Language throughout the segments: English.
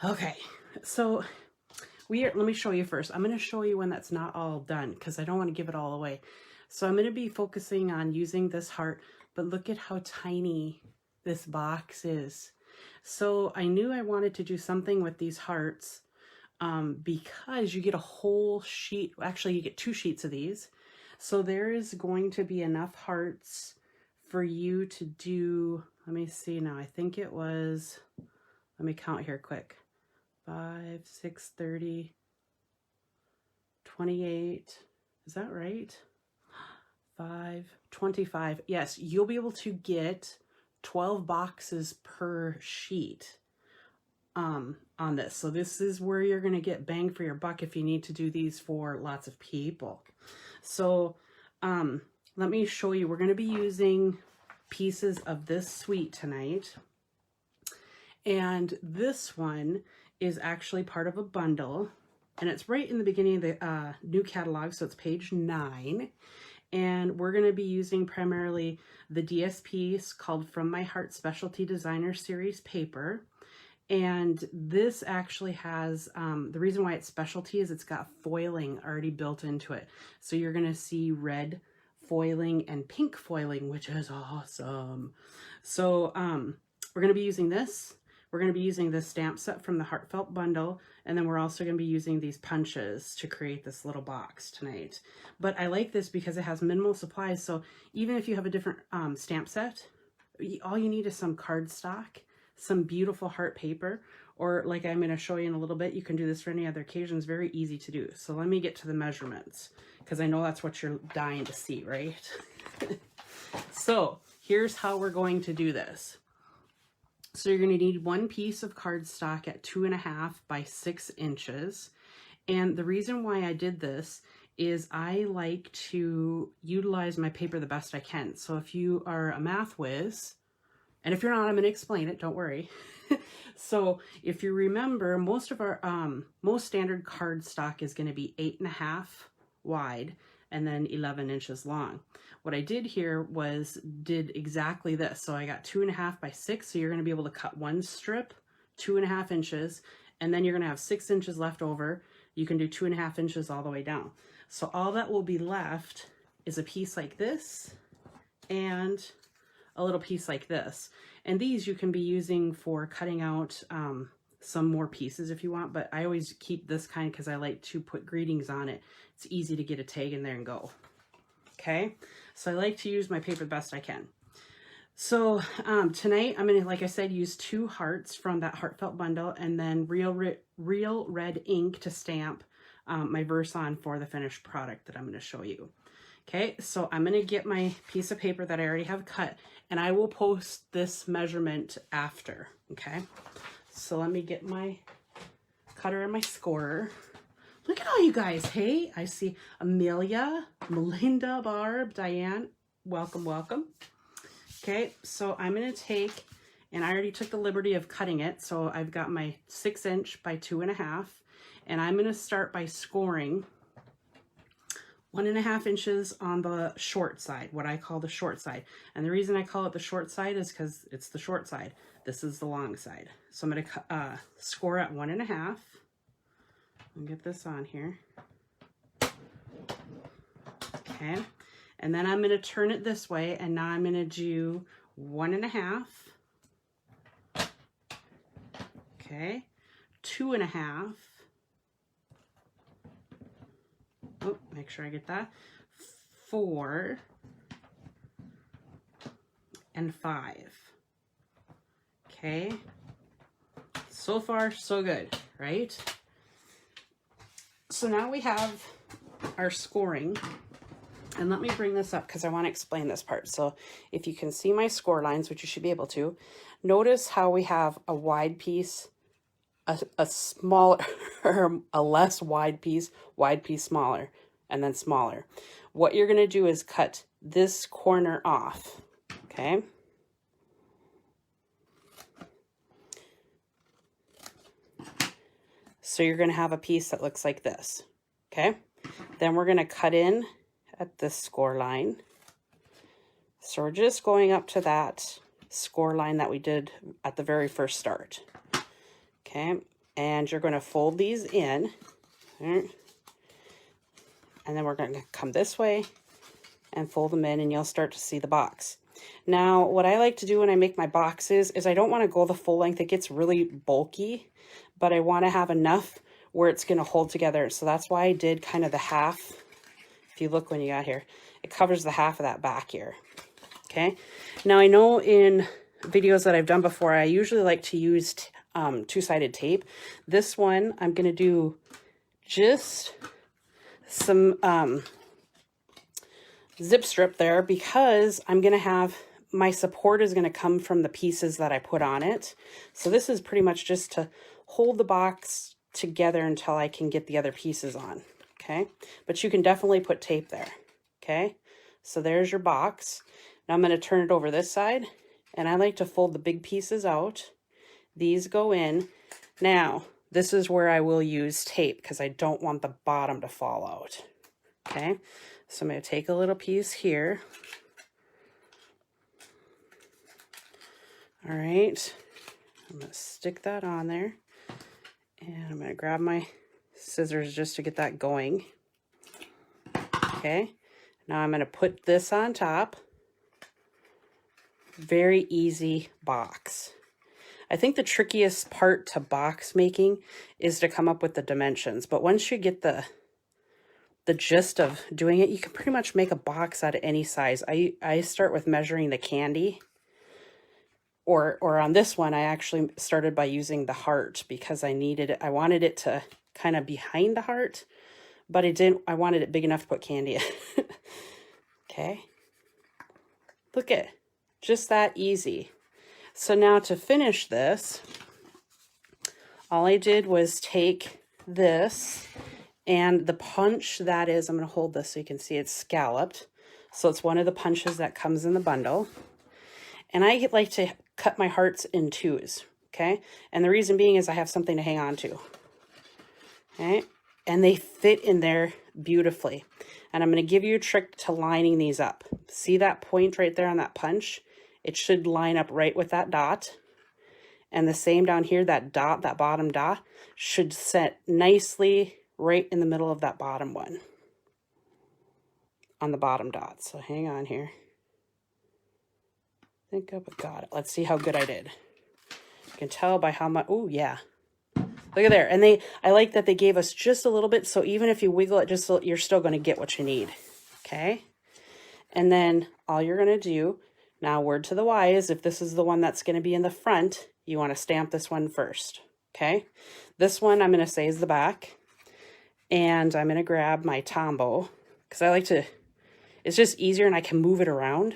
Okay, so let me show you first. I'm going to show you when that's not all done because I don't want to give it all away. So I'm going to be focusing on using this heart, but look at how tiny this box is. So I knew I wanted to do something with these hearts because you get a whole sheet. Actually, you get 2 sheets of these. So there is going to be enough hearts for you to do, let me see now, I think it was, let me count here quick. 5, 6, 30, 28, is that right? 5, 25, yes, you'll be able to get 12 boxes per sheet on this. So this is where you're going to get bang for your buck if you need to do these for lots of people. So let me show you, we're going to be using pieces of this suite tonight. And this one is actually part of a bundle, and it's right in the beginning of the new catalog, so it's page 9. And we're going to be using primarily the DSP called From My Heart Specialty Designer Series paper. And this actually has, the reason why it's specialty is it's got foiling already built into it. So you're going to see red foiling and pink foiling, which is awesome. So we're going to be using this. We're going to be using this stamp set from the Heartfelt bundle, and then we're also going to be using these punches to create this little box tonight. But I like this because it has minimal supplies, so even if you have a different stamp set, all you need is some cardstock, some beautiful heart paper, or like I'm going to show you in a little bit, you can do this for any other occasion. It's very easy to do. So let me get to the measurements, because I know that's what you're dying to see, right? So here's how we're going to do this. So you're going to need 1 piece of cardstock at 2.5 by 6 inches. And the reason why I did this is I like to utilize my paper the best I can. So if you are a math whiz, and if you're not, I'm going to explain it, don't worry. So if you remember, most of our, most standard cardstock is going to be 8.5 wide and then 11 inches long. What I did here was did exactly this. So I got 2.5 by 6. So you're going to be able to cut 1 strip, 2.5 inches, and then you're going to have 6 inches left over. You can do 2.5 inches all the way down. So all that will be left is a piece like this and a little piece like this. And these you can be using for cutting out some more pieces if you want, but I always keep this kind because I like to put greetings on it. It's easy to get a tag in there and go. Okay, so I like to use my paper the best I can. So tonight I'm going to, like I said, use 2 hearts from that Heartfelt bundle and then real red ink to stamp my verse on for the finished product that I'm going to show you. Okay, so I'm going to get my piece of paper that I already have cut, and I will post this measurement after. Okay, so let me get my cutter and my scorer. Look at all you guys. Hey, I see Amelia, Melinda, Barb, Diane. Welcome, welcome. Okay, so I'm going to take, and I already took the liberty of cutting it. So I've got my 6 inch by 2.5, and I'm going to start by scoring 1.5 inches on the short side, what I call the short side. And the reason I call it the short side is because it's the short side. This is the long side. So I'm going to score at 1.5. I'll get this on here. Okay. And then I'm going to turn it this way, and now I'm going to do 1.5. Okay. 2.5. Oh, make sure I get that. 4 and 5. Okay. So far, so good, right? So now we have our scoring, and let me bring this up because I want to explain this part. So if you can see my score lines, which you should be able to, notice how we have a wide piece, a smaller, a less wide piece, smaller, and then smaller. What you're going to do is cut this corner off, okay? So you're going to have a piece that looks like this, okay? Then we're going to cut in at this score line. So we're just going up to that score line that we did at the very first start. Okay, And you're going to fold these in. And then we're going to come this way and fold them in, and you'll start to see the box. Now, what I like to do when I make my boxes is I don't want to go the full length. It gets really bulky, but I want to have enough where it's going to hold together. So that's why I did kind of the half. If you look when you got here, it covers the half of that back here. Okay. Now I know in videos that I've done before, I usually like to use two-sided tape. This one, I'm going to do just some zip strip there, because I'm going to have my support is going to come from the pieces that I put on it. So this is pretty much just to hold the box together until I can get the other pieces on. Okay. But you can definitely put tape there. Okay. So there's your box. Now I'm going to turn it over this side, and I like to fold the big pieces out. These go in. Now, this is where I will use tape because I don't want the bottom to fall out. Okay, so I'm going to take a little piece here. All right, I'm going to stick that on there, and I'm going to grab my scissors just to get that going. Okay, now I'm going to put this on top. Very easy box. I think the trickiest part to box making is to come up with the dimensions, but once you get the gist of doing it, you can pretty much make a box out of any size. I start with measuring the candy, or on this one, I actually started by using the heart because I wanted it to kind of behind the heart, but I wanted it big enough to put candy in. Okay. Look at, just that easy. So now to finish this, all I did was take this, and the punch that is, I'm going to hold this so you can see it's scalloped. So it's one of the punches that comes in the bundle. And I like to cut my hearts in twos, okay? And the reason being is I have something to hang on to, okay? And they fit in there beautifully. And I'm going to give you a trick to lining these up. See that point right there on that punch? It should line up right with that dot. And the same down here, that dot, that bottom dot, should set nicely right in the middle of that bottom one. On the bottom dot. So hang on here. I think I got it. Let's see how good I did. You can tell by how much, oh yeah. Look at there. And I like that they gave us just a little bit, so even if you wiggle it just so, you're still going to get what you need. Okay? And then all you're going to do, now word to the wise, if this is the one that's going to be in the front, you want to stamp this one first. Okay? This one I'm going to say is the back. And I'm going to grab my Tombow, because I like to, it's just easier and I can move it around.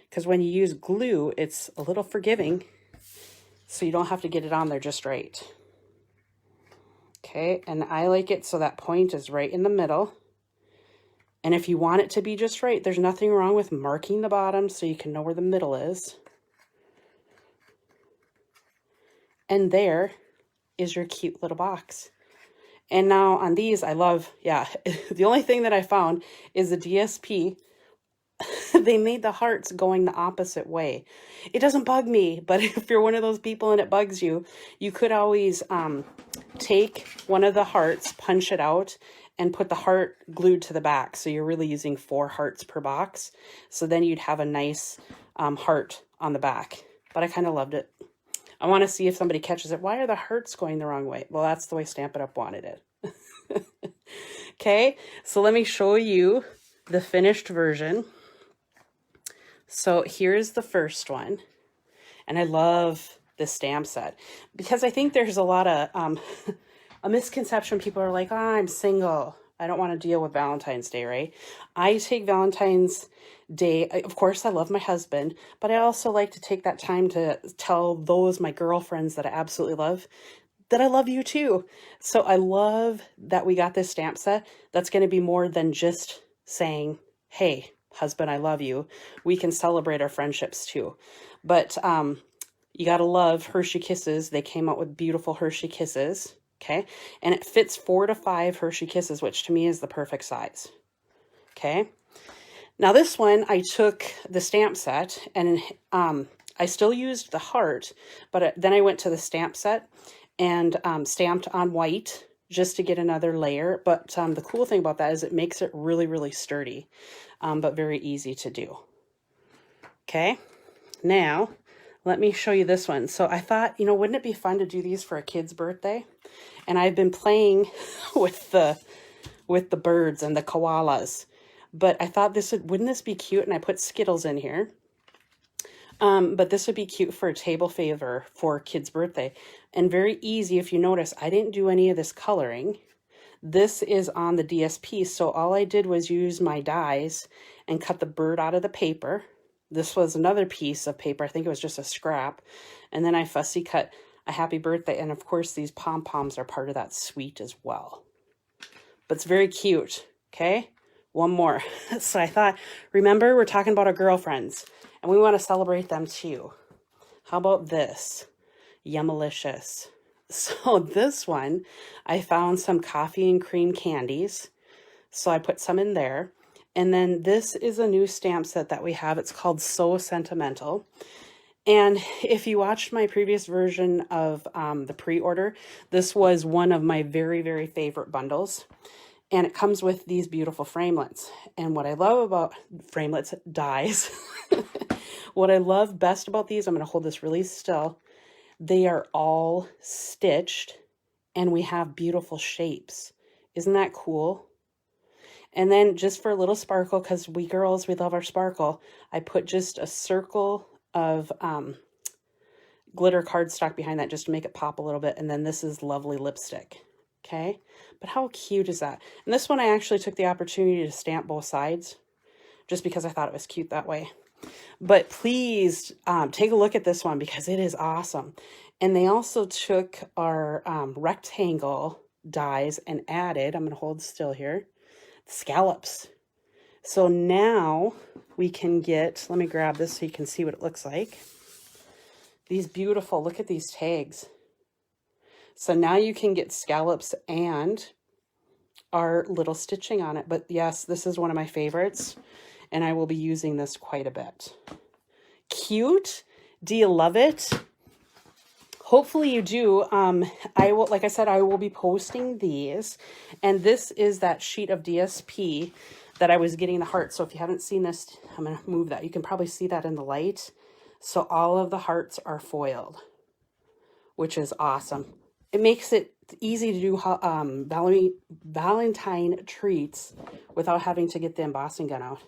Because when you use glue, it's a little forgiving, so you don't have to get it on there just right. Okay, and I like it so that point is right in the middle. And if you want it to be just right, there's nothing wrong with marking the bottom so you can know where the middle is. And there is your cute little box. And now on these, I love, yeah, the only thing that I found is the DSP. They made the hearts going the opposite way. It doesn't bug me, but if you're one of those people and it bugs you, you could always take one of the hearts, punch it out, and put the heart glued to the back. So you're really using 4 hearts per box. So then you'd have a nice heart on the back. But I kind of loved it. I want to see if somebody catches it. Why are the hearts going the wrong way? Well, that's the way Stampin' Up wanted it. Okay, so let me show you the finished version. So here's the first one. And I love this stamp set because I think there's a lot of a misconception. People are like, oh, I'm single. I don't want to deal with Valentine's Day, right? I take Valentine's Day. Of course, I love my husband, but I also like to take that time to tell those, my girlfriends that I absolutely love, that I love you too. So I love that we got this stamp set that's going to be more than just saying, hey, husband, I love you. We can celebrate our friendships too. But you got to love Hershey Kisses. They came out with beautiful Hershey Kisses. Okay. And it fits 4 to 5 Hershey Kisses, which to me is the perfect size. Okay. Now this one, I took the stamp set and I still used the heart, but then I went to the stamp set and stamped on white just to get another layer. But the cool thing about that is it makes it really, really sturdy, but very easy to do. Okay, now let me show you this one. So I thought, you know, wouldn't it be fun to do these for a kid's birthday? And I've been playing with the birds and the koalas, but I thought wouldn't this be cute? And I put Skittles in here. But this would be cute for a table favor for a kid's birthday. And very easy. If you notice, I didn't do any of this coloring. This is on the DSP. So all I did was use my dies and cut the bird out of the paper. This was another piece of paper. I think it was just a scrap. And then I fussy cut a happy birthday. And of course, these pom-poms are part of that suite as well. But it's very cute. Okay, one more. So I thought, remember, we're talking about our girlfriends. And we want to celebrate them too. How about this? Yummalicious. So this one, I found some coffee and cream candies. So I put some in there. And then this is a new stamp set that we have. It's called So Sentimental. And if you watched my previous version of the pre-order, this was one of my very, very favorite bundles. And it comes with these beautiful framelits. And what I love about framelits, dies. What I love best about these, I'm going to hold this really still. They are all stitched and we have beautiful shapes. Isn't that cool? And then just for a little sparkle, because we girls, we love our sparkle, I put just a circle of glitter cardstock behind that just to make it pop a little bit. And then this is lovely lipstick. Okay, but how cute is that? And this one I actually took the opportunity to stamp both sides just because I thought it was cute that way. But please take a look at this one because it is awesome. And they also took our rectangle dies and added, I'm going to hold still here, scallops. So now we can get, let me grab this so you can see what it looks like. These beautiful, look at these tags. So now you can get scallops and our little stitching on it. But yes, this is one of my favorites. And I will be using this quite a bit. Cute. Do you love it? Hopefully you do. I will, like I said, I will be posting these. And this is that sheet of DSP that I was getting the heart. So if you haven't seen this, I'm going to move that. You can probably see that in the light. So all of the hearts are foiled, which is awesome. It makes it easy to do Valentine treats without having to get the embossing gun out.